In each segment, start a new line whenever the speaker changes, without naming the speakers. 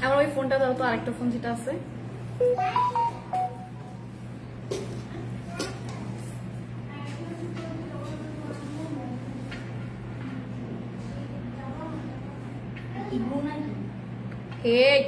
আমার ওই ফোনটা দাও তো, আরেকটা ফোন যেটা আছে। Hey.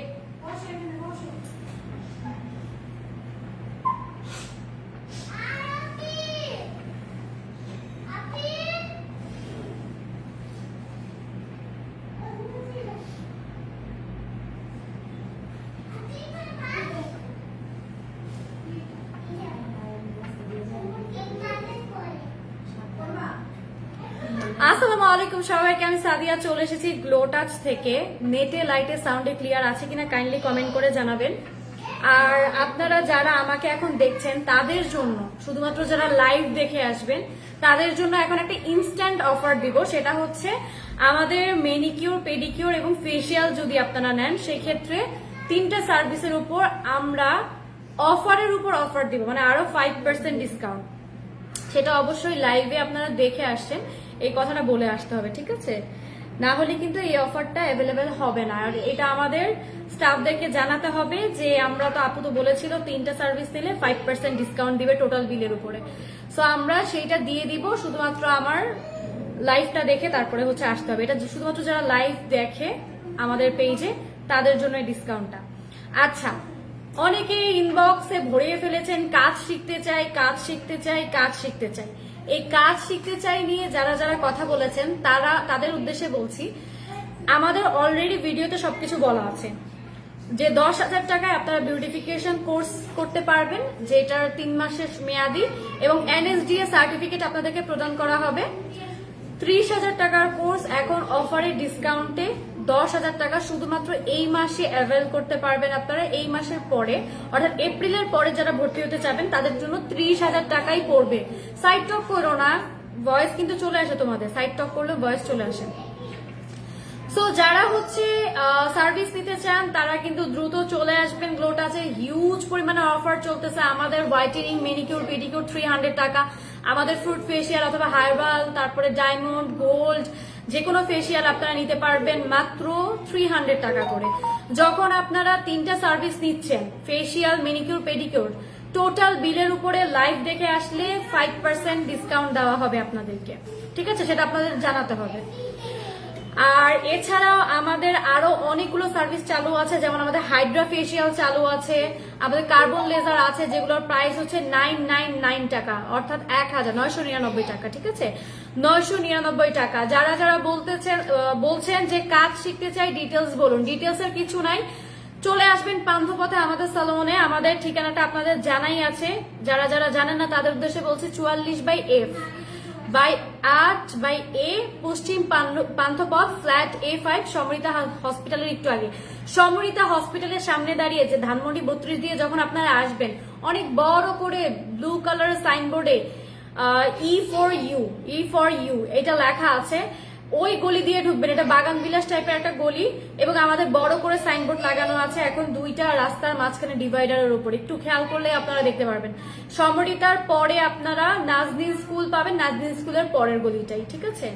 আসসালামু আলাইকুম সবাইকে, আমি সাদিয়া চলে এসেছি গ্লো টাচ থেকে। নেটে লাইটে সাউন্ডে ক্লিয়ার আছে কিনা কাইন্ডলি কমেন্ট করে জানাবেন। আর আপনারা যারা আমাকে এখন দেখছেন তাদের জন্য, শুধুমাত্র যারা লাইভ দেখে আসবেন তাদের জন্য এখন একটা ইনস্ট্যান্ট অফার দিব। সেটা হচ্ছে আমাদের মেনিকিউর, পেডিকিউর এবং ফেসিয়াল যদি আপনারা নেন, সেই ক্ষেত্রে 3টা সার্ভিসের উপর আমরা অফারের উপর অফার দিব, মানে আরো 5% ডিসকাউন্ট। সেটা অবশ্যই লাইভে আপনারা দেখে আসছেন, এই কথাটা বলে আসতে হবে, ঠিক আছে? না হলে কিন্তু এই অফারটা অ্যাভেলেবেল হবে না। আর এটা আমাদের স্টাফদেরকে জানাতে হবে যে আমরা তো, আপু তো বলেছিল 3টা সার্ভিস দিলে 5% ডিসকাউন্ট দিবে টোটাল বিলের উপরে। সো আমরা সেইটা দিয়ে দিব, শুধুমাত্র আমার লাইভটা দেখে তারপরে হচ্ছে আসতে হবে। এটা শুধুমাত্র যারা লাইভ দেখে আমাদের পেজে তাদের জন্য এই ডিসকাউন্টটা। আচ্ছা, অনেকে ইনবক্সে ভরিয়ে ফেলেছেন কাজ শিখতে চাই, কাজ শিখতে চাই, কাজ শিখতে চাই। এই কাজ শিখতে চাই নিয়ে যারা যারা কথা বলেছেন তাদের উদ্দেশ্যে বলছি, আমাদের অলরেডি ভিডিওতে সবকিছু বলা আছে যে 10,000 টাকায় আপনারা বিউটিফিকেশন কোর্স করতে পারবেন, যেটার 3 মাসের মেয়াদি, এবং NSDA সার্টিফিকেট আপনাদেরকে প্রদান করা হবে। 30,000 টাকার কোর্স এখন অফারে ডিসকাউন্টে 10,000 টাকা শুধুমাত্র এই মাসে অ্যাভেল করতে পারবেন আপনারা। এই মাসের পরে অর্থাৎ এপ্রিলের পরে যারা ভর্তি হতে চাবেন তাদের জন্য 30,000 টাকাই পড়বে। সাইড টক করো না, ভয়েস কিন্তু চলে আসে তোমাদের, সাইড টক করলে ভয়েস চলে আসে। সো যারা হচ্ছে সার্ভিস নিতে চান তারা কিন্তু দ্রুত চলে আসবেন। গ্লো টাচে হিউজ পরিমাণে অফার চলতেছে। আমাদের হোয়াইটেনিং, মেনিকিউর, পেডিকিউর 300 টাকা, আমাদের ফ্রুট ফেসিয়াল অথবা হার্বাল, তারপরে ডায়মন্ড, গোল্ড, যে কোনো ফেসিয়াল আপনারা নিতে পারবেন মাত্র 300 টাকা করে। যখন আপনারা 3টা সার্ভিস নিচ্ছেন, ফেসিয়াল, মেনিকিউর, পেডিকিউর, টোটাল বিলের উপরে লাইভ দেখে আসলে 5% ডিসকাউন্ট দেওয়া হবে আপনাদেরকে, ঠিক আছে? সেটা আপনাদের জানাতে হবে। আর এছাড়াও আমাদের আরো অনেকগুলো সার্ভিস চালু আছে, যেমন আমাদের হাইড্রা ফেসিয়াল চালু আছে, আমাদের কার্বন লেজার আছে, যেগুলোর প্রাইস হচ্ছে 999 টাকা, অর্থাৎ 1999 টাকা, ঠিক আছে? 999 টাকা। যারা যারা বলছেন যে কাজ শিখতে চাই, ডিটেলস বলুন। ডিটেলস এর কিছু নাই, চলে আসবেন পান্থপথে আমাদের সালনে। আমাদের ঠিকানাটা আপনাদের জানাই আছে, যারা যারা জানেন না তাদের উদ্দেশ্যে বলছি। 44/F by 8/A, Paschim Panthapath, flat A5, সমৃতা হসপিটালের একটু আগে। সমৃতা হসপিটালের সামনে দাঁড়িয়ে যে ধানমন্ডি 32 দিয়ে যখন আপনারা আসবেন, অনেক বড় করে ব্লু কালারের সাইনবোর্ডে E4U এটা লেখা আছে। ওই গলি দিয়ে ঢুকবেন, এটা বাগান বিলাস টাইপের একটা গলি, এবং আমাদের বড় করে সাইনবোর্ড লাগানো আছে এখন 2টা রাস্তার মাঝখানে ডিভাইডারের উপর। একটু খেয়াল করলে আপনারা দেখতে পারবেন। সমরিতার পরে আপনারা নাজনীন স্কুল পাবেন, নাজনীন স্কুলের পরের গলিটাই, ঠিক আছে?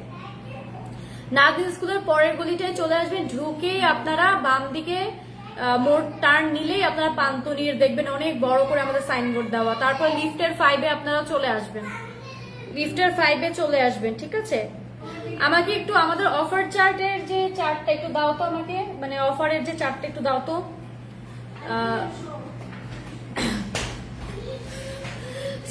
নাজনীন স্কুলের পরের গলিটাই চলে আসবেন। ঢুকেই আপনারা বাম দিকে মোড় টার্ন নিলেই আপনারা পান্তনির দেখবেন অনেক বড় করে আমাদের সাইনবোর্ড দেওয়া। তারপর লিফটের 5-এ আপনারা চলে আসবেন, লিফটের 5-এ চলে আসবেন, ঠিক আছে? আমাকে একটু আমাদের অফার চার্টের যে চার্টটা একটু দাও তো আমাকে, মানে অফারের যে চার্টটা একটু দাও তো।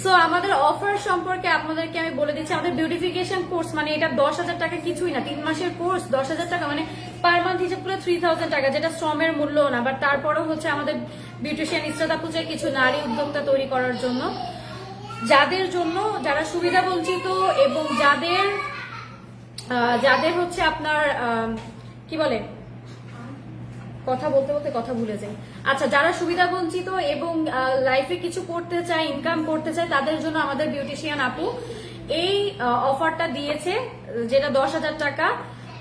সো আমাদের অফার সম্পর্কে আপনাদেরকে আমি বলে দিচ্ছি। আমাদের বিউটিফিকেশন কোর্স, মানে এটা 10,000 টাকা কিছুই না। 3 মাসের কোর্স 10,000 টাকা, মানে পার মান্থ হিসাব করে 3,000 টাকা, যেটা শ্রমের মূল্য না। বাট তারপরেও হচ্ছে আমাদের বিউটিশিয়ান ইস্তাদা পূজায় কিছু নারী উদ্যোক্তা তৈরি করার জন্য, যাদের জন্য, যারা সুবিধা বঞ্চিত এবং যাদের হচ্ছে আপনার কি বলে, কথা বলতে বলতে কথা ভুলে যাই। আচ্ছা, যারা সুবিধা বঞ্চিত এবং লাইফে কিছু করতে চায়, ইনকাম করতে চায়, তাদের জন্য আমাদের বিউটিশিয়ান আপু এই অফারটা দিয়েছে, যেটা 10,000 টাকা।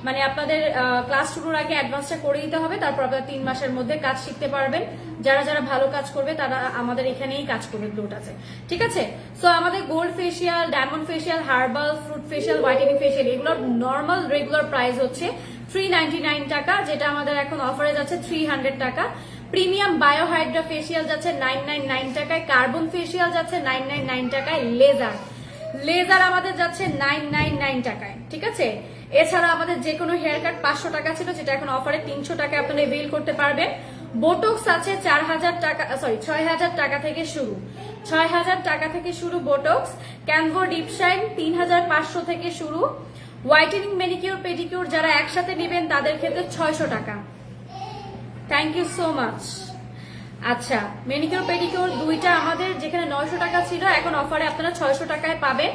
মানে আপনাদের ক্লাস শুরুর আগে অ্যাডভান্সটা করে দিতে হবে, তারপর আপনারা 3 মাসের মধ্যে কাজ শিখতে পারবেন। যারা যারা ভালো কাজ করবে তারা আমাদের এখানেই কাজ করবে, গ্লোট আছে, ঠিক আছে? সো আমাদের gold facial, diamond facial, herbal, fruit facial, whitening facial, এগুলোর নর্মাল রেগুলার প্রাইস হচ্ছে 399 টাকা, যেটা আমাদের এখন অফারে যাচ্ছে 300 টাকা। প্রিমিয়াম বায়োহাইড্রা ফেসিয়াল যাচ্ছে 999 টাকায়, কার্বন ফেসিয়াল যাচ্ছে 999 টাকায়, লেজার আমাদের যাচ্ছে 999 টাকায়, ঠিক আছে। এছাড়া আমাদের যে কোনো হেয়ার কাট 500 টাকা ছিল, যেটা এখন অফারে 300 টাকায় আপনারা এভেইল করতে পারবেন। বোটক্স আছে 4000 টাকা, সরি 6000 টাকা থেকে শুরু, 6000 টাকা থেকে শুরু বোটক্স। ক্যানভো ডিপ শাইন 3500 থেকে শুরু। হোয়াইটেনিং ম্যানিকিউর পেডিকিউর যারা একসাথে নেবেন তাদের ক্ষেত্রে 600 টাকা। Thank you so much. আচ্ছা, ম্যানিকিউর পেডিকিউর দুইটা আমাদের যেখানে 900 টাকা ছিল, এখন অফারে আপনারা 600 টাকায় পাবেন।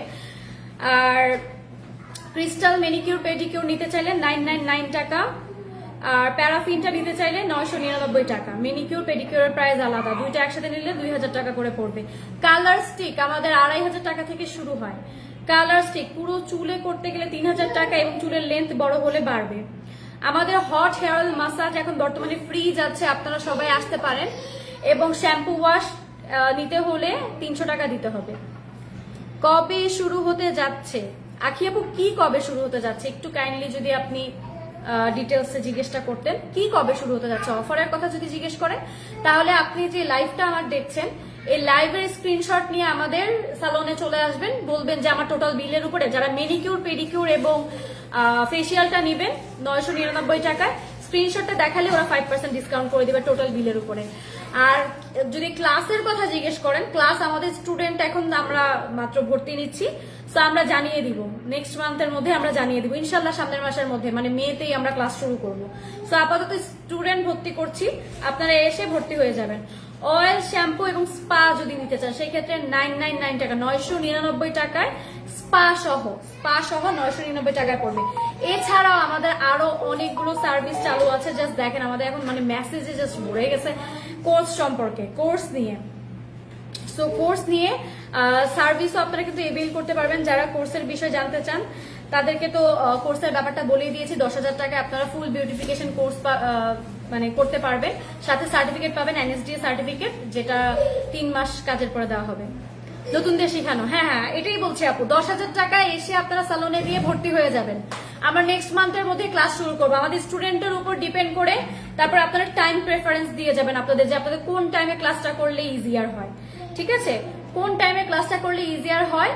আর ক্রিস্টাল ম্যানিকিউর পেডিকিউর নিতে চাইলে 999 টাকা, আর প্যারাফিনটা নিতে চাইলে 999 টাকা। ম্যানিকিউর পেডিকিউরের প্রাইস আলাদা, দুইটা একসাথে নিলে 2000 টাকা করে পড়বে। কালার স্টিক আমাদের 2500 টাকা থেকে শুরু হয়। কালার স্টিক পুরো চুলে করতে গেলে 3000 টাকা, এবং চুলের লেন্থ বড় হলে বাড়বে। আমাদের হট হেয়ার অয়েল মাসাজ এখন বর্তমানে ফ্রি যাচ্ছে, আপনারা সবাই আসতে পারেন। এবং শ্যাম্পু ওয়াশ নিতে হলে 300 টাকা দিতে হবে। কবে শুরু হতে যাচ্ছে আখি আপু, কি কবে শুরু হতে যাচ্ছে একটু কাইন্ডলি যদি আপনি ডিটেলসে জিজ্ঞেসটা করতেন, কি কবে শুরু হতে যাচ্ছে। অফারের কথা যদি জিজ্ঞেস করেন, তাহলে আপনি যে লাইভটা আমার দেখছেন, এই লাইভের স্ক্রিনশট নিয়ে আমাদের সালনে চলে আসবেন, বলবেন যে আমার টোটাল বিলের উপরে যারা মেনিকিউর পেডিকিউর এবং ফেসিয়ালটা নেবেন 999 টাকায়, স্ক্রিনশটটা দেখালে ওরা 5% ডিসকাউন্ট করে দেবে টোটাল বিলের উপরে। আর যদি ক্লাসের কথা জিজ্ঞেস করেন, ক্লাস আমাদের স্টুডেন্ট এখন আমরা মাত্র ভর্তি নিচ্ছি, সো আমরা জানিয়ে দিব নেক্সট মান্থের মধ্যে, আমরা জানিয়ে দিব ইনশাল্লাহ সামনের মাসের মধ্যে, মানে মেতেই আমরা ক্লাস শুরু করব। সো আপাতত স্টুডেন্ট ভর্তি করছি, আপনারা এসে ভর্তি হয়ে যাবেন। অয়েল, শ্যাম্পু এবং স্পা যদি নিতে চান সেই ক্ষেত্রে 999 টাকা, 999 টাকায় স্পা সহ 999 টাকায় পড়বে। এছাড়াও আমাদের আরো অনেকগুলো সার্ভিস চালু আছে, জাস্ট দেখেন আমাদের এখন মানে মেসেজে জাস্ট ভরে গেছে কোর্স সম্পর্কে, কোর্স নিয়ে। সো কোর্স নিয়ে সার্ভিসও আপনারা কিন্তু এভেইল করতে পারবেন। যারা কোর্সের বিষয়ে জানতে চান তাদেরকে তো কোর্সের ব্যাপারটা বলেই দিয়েছি, 10,000 টাকায় আপনারা ফুল বিউটিফিকেশন কোর্স মানে করতে পারবেন, সাথে সার্টিফিকেট পাবেন, এনএসডিএ সার্টিফিকেট, যেটা 3 মাস কাজের পরে দেওয়া হবে। নতুনদের শেখানো, হ্যাঁ এটাই বলছি আপু, 10,000 টাকায় এসে আপনারা সালনে দিয়ে ভর্তি হয়ে যাবেন। আমরা নেক্সট মান্থের মধ্যে ক্লাস শুরু করবো, আমাদের স্টুডেন্টের উপর ডিপেন্ড করে। তারপর আপনারা টাইম প্রেফারেন্স দিয়ে যাবেন আপনাদের, যে আপনাদের কোন টাইমে ক্লাসটা করলে ইজিয়ার হয়, ঠিক আছে, কোন টাইমে ক্লাসটা করলে ইজিয়ার হয়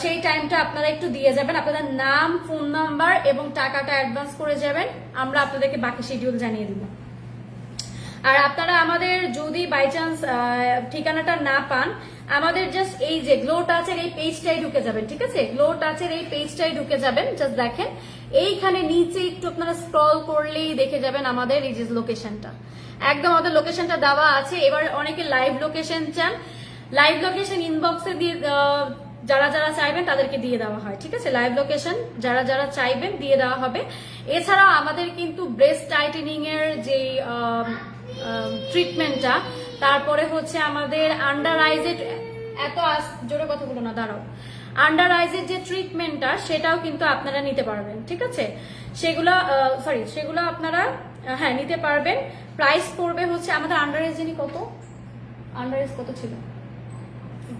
সেই টাইমটা আপনারা একটু দিয়ে যাবেন। আপনাদের নাম, ফোন নাম্বার এবং টাকাটা অ্যাডভান্স করে যাবেন, আমরা আপনাদেরকে বাকি শিডিউল জানিয়ে দিব। আর আপনারা আমাদের যদি বাই চান্স ঠিকানাটা না পান, আমাদের জাস্ট এই যে গ্লো টাচের এই পেজটাই ঢুকে যাবেন, ঠিক আছে, গ্লো টাচের এই পেজটাই ঢুকে যাবেন। জাস্ট দেখেন এইখানে নিচে একটু আপনারা স্ক্রল করলেই দেখে যাবেন আমাদের এই যে লোকেশনটা, একদম আমাদের লোকেশনটা দেওয়া আছে। এবার অনেকে লাইভ লোকেশন চান, লাইভ লোকেশন ইনবক্সে দিয়ে যারা যারা চাইবেন তাদেরকে দিয়ে দেওয়া হয়, ঠিক আছে, লাইভ লোকেশন যারা যারা চাইবেন দিয়ে দেওয়া হবে। এছাড়াও আমাদের কিন্তু ব্রেস্ট টাইটেনিং এর যে ট্রিটমেন্টটা, তারপরে হচ্ছে আমাদের আন্ডার আইজের, এত জোরে কথা বলো না, দাঁড়াও, আন্ডার আইজের যে ট্রিটমেন্টটা সেটাও কিন্তু আপনারা নিতে পারবেন, ঠিক আছে, সেগুলো আপনারা হ্যাঁ নিতে পারবেন। প্রাইস পড়বে হচ্ছে আমাদের আন্ডার এজ জানি কত, আন্ডার এজ কত ছিল,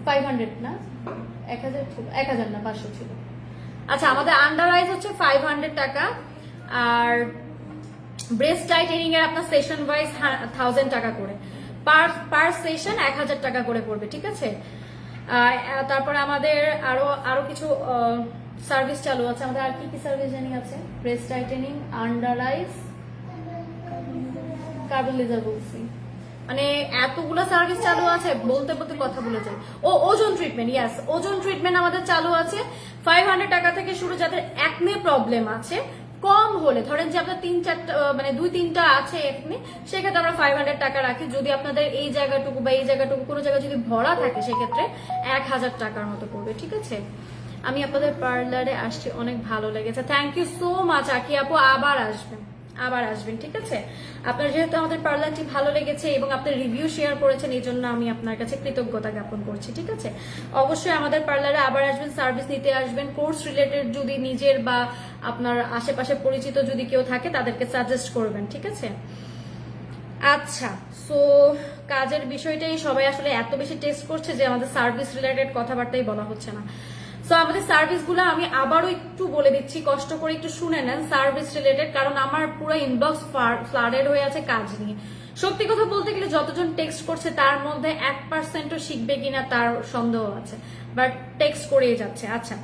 500 না, 1000 ছিল, 1000 না 500 ছিল। আচ্ছা, আমাদের আন্ডার আইজ হচ্ছে 500 টাকা, আর ব্রেস্ট টাইটেনিং এর আপনার সেশন ওয়াইজ 1000 টাকা করে, পার সেশন 1000 টাকা করে পড়বে, ঠিক আছে। তারপরে আমাদের আরো কিছু সার্ভিস চালু আছে। আমাদের আর কি কি সার্ভিস জানি আছে, ব্রেস্ট টাইটেনিং, আন্ডার আইজ, কার্বন লেজার বলছি, মানে এতগুলো সার্ভিস চালু আছে, বলতে বলতে কথা বলে যাই। ও ওজন ট্রিটমেন্ট, ইয়াস, ওজন ট্রিটমেন্ট আমাদের চালু আছে 500 টাকা থেকে শুরু। যাদের একনে প্রবলেম আছে, কম হলে ধরেন যে আপনার 3-4টা মানে 2-3টা আছে একনে, সেক্ষেত্রে আমরা 500 টাকা রাখি। যদি আপনাদের এই জায়গাটুকু বা এই জায়গাটুকু কোনো জায়গায় যদি ভরা থাকে, সেক্ষেত্রে 1000 টাকার মতো পড়বে, ঠিক আছে। আমি আপনাদের পার্লারে আসছি, অনেক ভালো লেগেছে, থ্যাংক ইউ সো মাচ আকি আপু, আবার আসবেন, ঠিক আছে। আপনার যেহেতু আমাদের পার্লারটি ভালো লেগেছে এবং আপনার রিভিউ শেয়ার করেছেন, এই জন্য আমি আপনার কাছে কৃতজ্ঞতা জ্ঞাপন করছি, ঠিক আছে। অবশ্যই আমাদের পার্লারে আবার আসবেন, সার্ভিস নিতে আসবেন। কোর্স রিলেটেড যদি নিজের বা আপনার আশেপাশে পরিচিত যদি কেউ থাকে, তাদেরকে সাজেস্ট করবেন, ঠিক আছে। আচ্ছা, সো কাজের বিষয়টাই সবাই আসলে এত বেশি টেস্ট করছে যে আমাদের সার্ভিস রিলেটেড কথাবার্তাই বলা হচ্ছে না। সো আমাদের সার্ভিসগুলো আমি আবারও একটু বলে দিচ্ছি, কষ্ট করে একটু শুনে নেন সার্ভিস রিলেটেড, কারণ আমার পুরো ইনবক্স ফ্লাডেড হয়ে আছে কাজ নিয়ে। সত্যি কথা বলতে গেলে যতজন টেক্সট করছে তার মধ্যে 1%ও শিখবে কিনা তার সন্দেহ আছে, বাট টেক্সট করেই যাচ্ছে। আচ্ছা,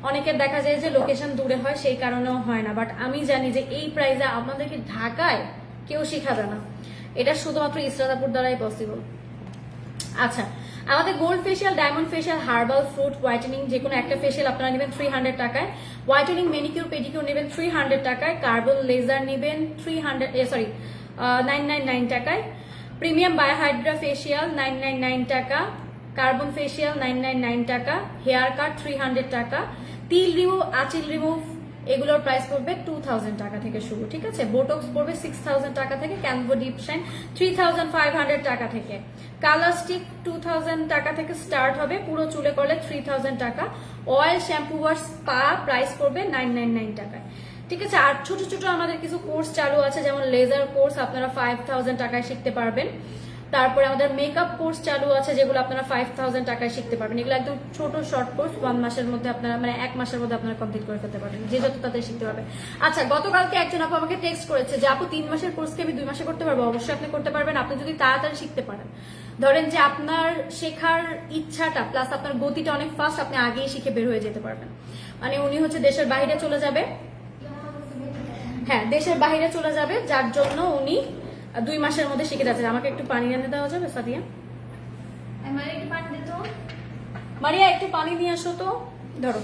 অনেকের দেখা যায় যে লোকেশন দূরে হয়, সেই কারণেও হয় না, বাট আমি জানি যে এই প্রাইসে আপনাদেরকে ঢাকায় কেউ শিখাবে না, এটা শুধুমাত্র ইসরাতাপুর দ্বারাই পসিবল। আচ্ছা, আমাদের gold facial, diamond facial, herbal, fruit whitening যে কোনো একটা ফেশিয়াল আপনারা নেবেন 300 টাকায়, হোয়াইটেনিং, মেনিকিউর, পেডিকিউর নেবেন 300 টাকায়, কার্বন লেজার নেবেন 999 টাকায়, প্রিমিয়াম বায়োহাইড্রা ফেশিয়াল 999 টাকা, কার্বন ফেশিয়াল 999 টাকা, হেয়ার কাট 300 টাকা, তিল রিমুভ, আঁচিল রিমুভ এগুলোর প্রাইস পড়বে 2000 টাকা থেকে শুরু, ঠিক আছে। বোটক্স পড়বে 6000 টাকা থেকে, ক্যানভো ডিপ শাইন 3500 টাকা থেকে, কালার স্টিক 2000 টাকা থেকে স্টার্ট হবে, পুরো চুলে করলে 3000 টাকা, oil, shampoo, wash, spa price পড়বে 999 টাকায়, ঠিক আছে। আর ছোট ছোট আমাদের কিছু কোর্স চালু আছে, যেমন লেজার কোর্স আপনারা 5000 টাকায় শিখতে পারবেন, তারপরে আমাদের মেকআপ কোর্স চালু আছে যেগুলো আপনারা 5000 টাকায় শিখতে পারবেন। এগুলো একদম ছোট শর্ট কোর্স, 1 মাসের মধ্যে আপনারা, মানে 1 মাসের মধ্যে আপনারা কমপ্লিট করে ফেলতে পারবেন, যে যত তাড়াতাড়ি শিখতে পারবেন। আচ্ছা, গতকালকে একজন আপু আমাকে টেক্সট করেছে যে আপু 3 মাসের কোর্সকে আমি 2 মাসে করতে পারবো। অবশ্যই আপনি করতে পারবেন, আপনি যদি তাড়াতাড়ি শিখতে পারেন। ধরেন যে আপনার শেখার ইচ্ছাটা প্লাস আপনার গতিটা অনেক ফাস্ট, আপনি আগেই শিখে বের হয়ে যেতে পারবেন। মানে উনি হচ্ছে দেশের বাইরে চলে যাবে, হ্যাঁ দেশের বাইরে চলে যাবে, যার জন্য উনি 2 মাসের মধ্যে শিখে যাচ্ছে। আমাকে একটু পানি এনে দেওয়া যাবে সাদিয়া? মারিয়া একটু পানি নিয়ে আসো তো, ধরো।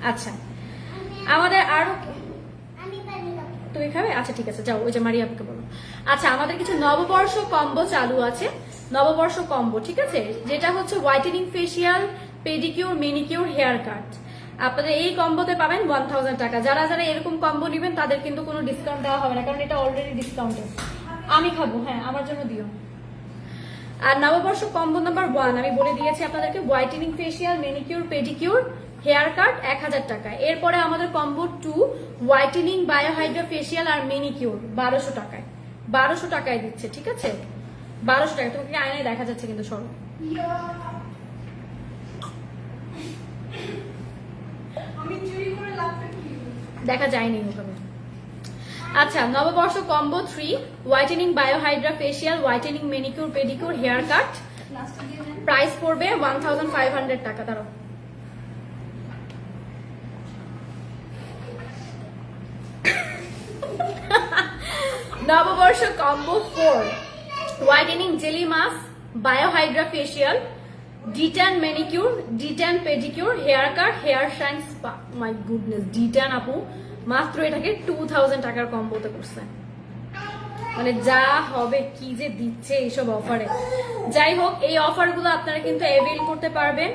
আচ্ছা, আমাদের আরো, তুমি খাবে? আচ্ছা ঠিক আছে, যাও ওই যে মারিয়া আপুকে বলো। আচ্ছা, আমাদের কিছু নববর্ষ কম্বো চালু আছে, নববর্ষ কম্বো, ঠিক আছে, যেটা হচ্ছে whitening facial, pedicure, manicure, hair cut. আপনাদের এই কম্বোতে পাবেন 1000 টাকা। যারা যারা এরকম কম্বো নেবেন তাদের কিন্তু কোনো ডিসকাউন্ট দেওয়া হবে না, কারণ এটা অলরেডি ডিসকাউন্টেড। আমি খাবো, হ্যাঁ আমার জন্য দিও। আর নববর্ষ কম্বো নাম্বার 1 আমি বলে দিয়েছি আপনাদেরকে, whitening facial, manicure, pedicure, hair cut 1000 টাকা। এরপরে আমাদের কম্বো 2 হোয়াইটেনিং, বায়োহাইড্রা ফেশিয়াল আর মেনিকিউর 1200 টাকায়, 1200 টাকায় দিচ্ছে, ঠিক আছে, 1200 টাকা। তোমাকে আয়নায় দেখা যাচ্ছে কিন্তু, সরো। দেখা যায়নি ওখানে। আচ্ছা, Noboborsho combo 3 whitening, biohydra facial, whitening, manicure, pedicure, hair cut price পড়বে 1500 টাকা। দাঁড়াও, Noboborsho combo 4 whitening, jelly mask, biohydra facial, detan manicure, detan pedicure, hair cut, hair shine, spa. My goodness, detan আপু মাত্র এটাকে 2000 টাকার কম্বোতে করছে, মানে যা হবে কি যে দিচ্ছে এইসব অফারে। যাই হোক, এই অফারগুলো আপনারা কিন্তু অ্যাভেল করতে পারবেন,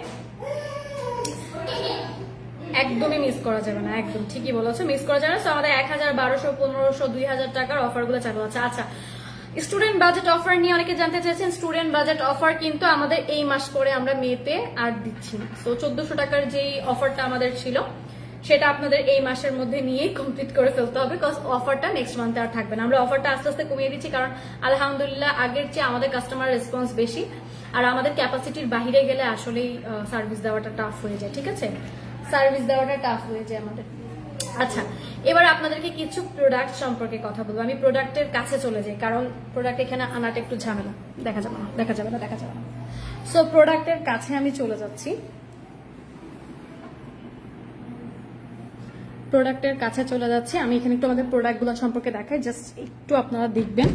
একদমই মিস করা যাবে না, একদম ঠিকই বলেছো, মিস করা যাবে না। আমাদের 1000, 1200, 1500, 2000 টাকার অফারগুলো চালু আছে। আচ্ছা, স্টুডেন্ট বাজেট অফার নিয়ে অনেকে জানতে চাইছেন। স্টুডেন্ট বাজেট অফার কিন্তু আমাদের এই মাস করে আমরা মেতে আর দিচ্ছি না। তো 1400 টাকার যেই অফারটা আমাদের ছিল সেটা আপনাদের এই মাসের মধ্যে নিয়েই কমপ্লিট করে ফেলতে হবে, বিকজ অফারটা নেক্সট মান্থে আর থাকবে না। আমরা অফারটা আস্তে আস্তে কমিয়ে দিচ্ছি, কারণ আলহামদুলিল্লাহ আগের চেয়ে আমাদের কাস্টমার রেসপন্স বেশি, আর আমাদের ক্যাপাসিটির বাইরে গেলে আসলেই সার্ভিস দেওয়াটা টাফ হয়ে যায়, ঠিক আছে, সার্ভিস দেওয়াটা টাফ হয়ে যায় আমাদের। আচ্ছা, এবার আপনাদেরকে কিছু প্রোডাক্ট সম্পর্কে কথা বলবো। আমি প্রোডাক্টের কাছে চলে যাই, কারণ প্রোডাক্ট এখানে আনাটা একটু ঝামেলা, দেখা যাবে না। সো প্রোডাক্টের কাছে আমি চলে যাচ্ছি, প্রোডাক্টের কাছে চলে যাচ্ছি। আমি এখানে একটু আমাদের প্রোডাক্টগুলো সম্পর্কে দেখাই, জাস্ট একটু আপনারা দেখবেন।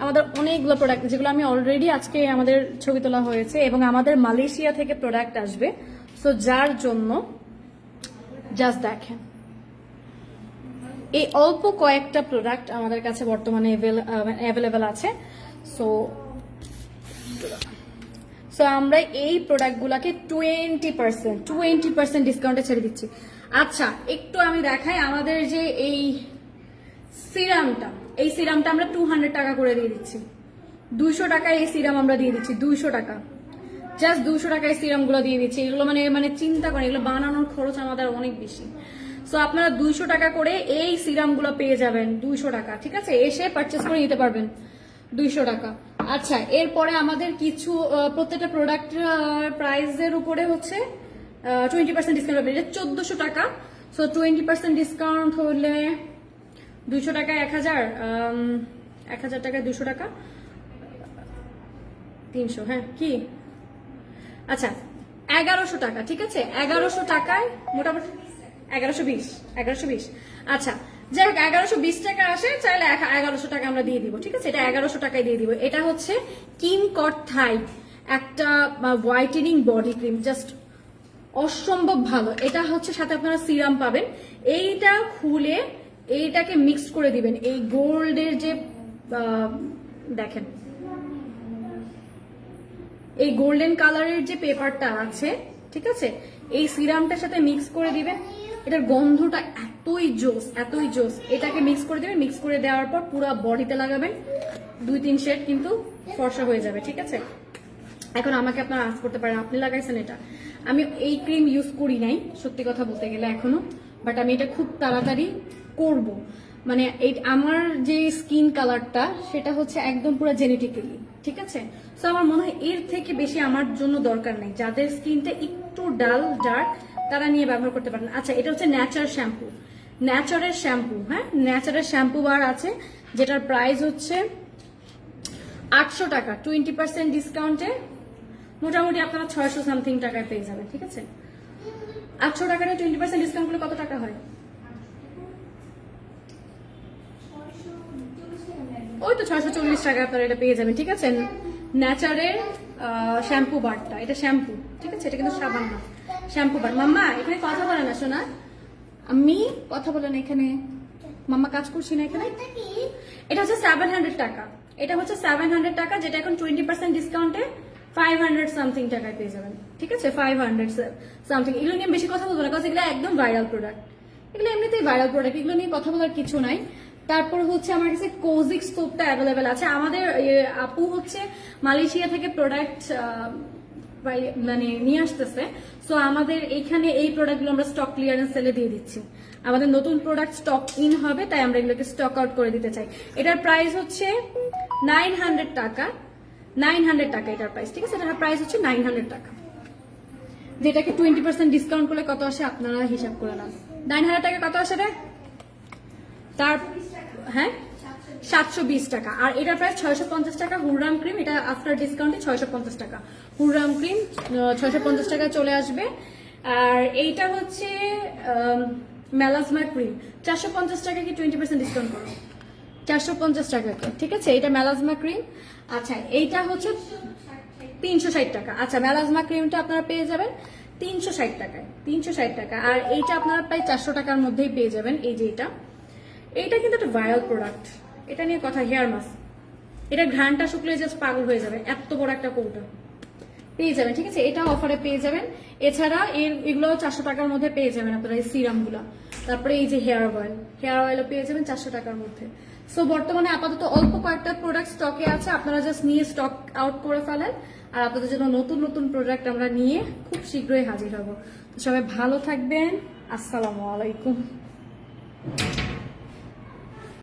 আমাদের অনেকগুলো প্রোডাক্ট যেগুলো আমি অলরেডি আজকে আমাদের ছবি তোলা হয়েছে, এবং আমাদের মালয়েশিয়া থেকে প্রোডাক্ট আসবে। সো যার জন্য জাস্ট দেখেন, এই অল্প কয়েকটা প্রোডাক্ট আমাদের কাছে বর্তমানে অ্যাভেলেবেল আছে। সো আমরা এই প্রোডাক্টগুলোকে 20% ডিসকাউন্টে ছেড়ে দিচ্ছি। আচ্ছা, একটু আমি দেখাই আমাদের যে এই সিরামটা আমরা 200 টাকা করে দিয়ে দিচ্ছি, 200 টাকায় এই সিরাম আমরা দিয়ে দিচ্ছি, 200 টাকা, জাস্ট 200 টাকায় সিরামগুলো দিয়ে দিচ্ছি। এগুলো মানে চিন্তা করেন, এগুলো বানানোর খরচ আমাদের অনেক বেশি। সো আপনারা 200 টাকা করে এই সিরামগুলো পেয়ে যাবেন, 200 টাকা, ঠিক আছে, এসে পারচেস করে নিতে পারবেন 200 টাকা। আচ্ছা, এরপরে আমাদের কিছু প্রত্যেকটা প্রোডাক্ট প্রাইসের উপরে হচ্ছে 20% ডিসকাউন্ট হবে, এটা 1400 টাকা। সো 20% ডিসকাউন্ট হলে 200 টাকা 1000, 1000 টাকায় 200 টাকা 300, হ্যাঁ কি আচ্ছা 1100 টাকা, ঠিক আছে 1100 টাকায় মোটামুটি 1120। আচ্ছা যাই হোক 1120 টাকা আসে, চাইলে 1100 টাকা আমরা দিয়ে দিব, ঠিক আছে এটা 1100 টাকায় দিয়ে দিব। এটা হচ্ছে কিম কট থাই একটা হোয়াইটেনিং বডি ক্রিম, জাস্ট অসম্ভব ভালো। এটা হচ্ছে সাথে আপনারা সিরাম পাবেন। এইটা খুলে এইটাকে মিক্স করে দিবেন এই গোল্ডের যে দেখেন এই গোল্ডেন কালারের যে পেপারটা আছে, ঠিক আছে এই সিরামটার সাথে মিক্স করে দিবেন। এটার গন্ধটা এতই জোস, এতই জোস। এটাকে মিক্স করে দিবেন, মিক্স করে দেওয়ার পর পুরো বডিতে লাগাবেন, 2-3 শেড কিন্তু ফর্সা হয়ে যাবে, ঠিক আছে। এখন আমাকে আপনারা আজ করতে পারেন আপনি লাগাইছেন এটা, আমি এই ক্রিম ইউজ করি নাই সত্যি কথা বলতে গেলে এখনো, বাট আমি এটা খুব তাড়াতাড়ি করব। মানে এই আমার যে স্কিন কালারটা সেটা হচ্ছে একদম পুরো জেনেটিক্যালি, ঠিক আছে। সো আমার মনে হয় এর থেকে বেশি আমার জন্য দরকার নেই। যাদের স্কিনটা একটু ডাল ডার্ক তারা নিয়ে ব্যবহার করতে পারেন। আচ্ছা এটা হচ্ছে ন্যাচার শ্যাম্পু, ন্যাচারের শ্যাম্পু, হ্যাঁ ন্যাচারের শ্যাম্পু বার আছে যেটার প্রাইস হচ্ছে 800 টাকা। 20% ডিসকাউন্টে মোটামুটি আপনারা 600 সামথিং টাকায় পেয়ে যাবেন, ঠিক আছে। 800 টাকা 20% ডিসকাউন্ট করলে কত টাকা হয়? ওই তো 640 টাকা আপনারা এটা পেয়ে যাবেন, ঠিক আছে। ন্যাচারের শ্যাম্পু বারটা, এটা শ্যাম্পু, ঠিক আছে এটা কিন্তু সাবান না, শ্যাম্পু বার। মাম্মা এখানে কথা বলে না শোনা, আমি কথা বলে না এখানে, মাম্মা কাজ করছি না এখানে। এটা হচ্ছে 700 টাকা, এটা হচ্ছে 700 টাকা, যেটা এখন 20% ডিসকাউন্টে 500 সামথিং টাকায় পেয়ে যাবেন, ঠিক আছে 500 সামথিং। এগুলো নিয়ে বেশি কথা বলবো না, কারণ এগুলো একদম ভাইরাল প্রোডাক্ট, এগুলো এমনিতেই ভাইরাল প্রোডাক্ট, এগুলো নিয়ে কথা বলার কিছু নাই। তারপর হচ্ছে আমার কাছে কোজিক সোপটা অ্যাভেলেবেল আছে। আমাদের আপু হচ্ছে মালয়েশিয়া থেকে প্রোডাক্ট মানে নিয়ে আসতেছে, সো আমাদের এইখানে এই প্রোডাক্টগুলো আমরা স্টক ক্লিয়ারেন্স সেলে দিয়ে দিচ্ছি। আমাদের নতুন প্রোডাক্ট স্টক ইন হবে, তাই আমরা এগুলোকে স্টক আউট করে দিতে চাই। এটার প্রাইস হচ্ছে 900 টাকা, 900 টাকা এটার প্রাইস, ঠিক আছে এটার প্রাইস হচ্ছে 900 টাকা, যেটাকে 20% ডিসকাউন্ট করলে কত আসে আপনারা হিসাব করে নেন। 900 টাকা কত আসে রে? তার হ্যাঁ 720 টাকা। আর এটার প্রাইস 650 টাকা। হুররাম ক্রিম এটা আফটার ডিসকাউন্টে 650 টাকা, হুররাম ক্রিম 650 টাকায় চলে আসবে। আর এইটা হচ্ছে মেলাজমা ক্রিম 450 টাকা, কি 20% ডিসকাউন্ট করো 450 টাকাকে, ঠিক আছে এটা মেলাজমা ক্রিম। আচ্ছা এইটা হচ্ছে 360 টাকা। আচ্ছা মেলাজমা ক্রিমটা আপনারা পেয়ে যাবেন 360 টাকায়, 360 টাকা। আর এইটা আপনারা প্রায় 400 টাকার মধ্যেই পেয়ে যাবেন। এই যে এইটা কিন্তু একটা ভাইরাল প্রোডাক্ট, এটা নিয়ে কথা। হেয়ার মাস্ক, এটা ঘ্রাণটা শুকলে জাস্ট পাগল হয়ে যাবে, এত বড় একটা কৌটা পেয়ে যাবেন, ঠিক আছে এটা অফারে পেয়ে যাবেন। এছাড়া এগুলো 400 টাকার মধ্যে পেয়ে যাবেন আপনারা এই সিরামগুলো। তারপরে এই যে হেয়ার অয়েলও পেয়ে যাবেন 400 টাকার মধ্যে। সো বর্তমানে আপাতত অল্প কয়েকটা প্রোডাক্ট স্টকে আছে, আপনারা জাস্ট নিয়ে স্টক আউট করে ফেলেন। আর আপনাদের জন্য নতুন নতুন প্রোডাক্ট আমরা নিয়ে খুব শীঘ্রই হাজির হব। তো সবাই ভালো থাকবেন, আসসালামু আলাইকুম।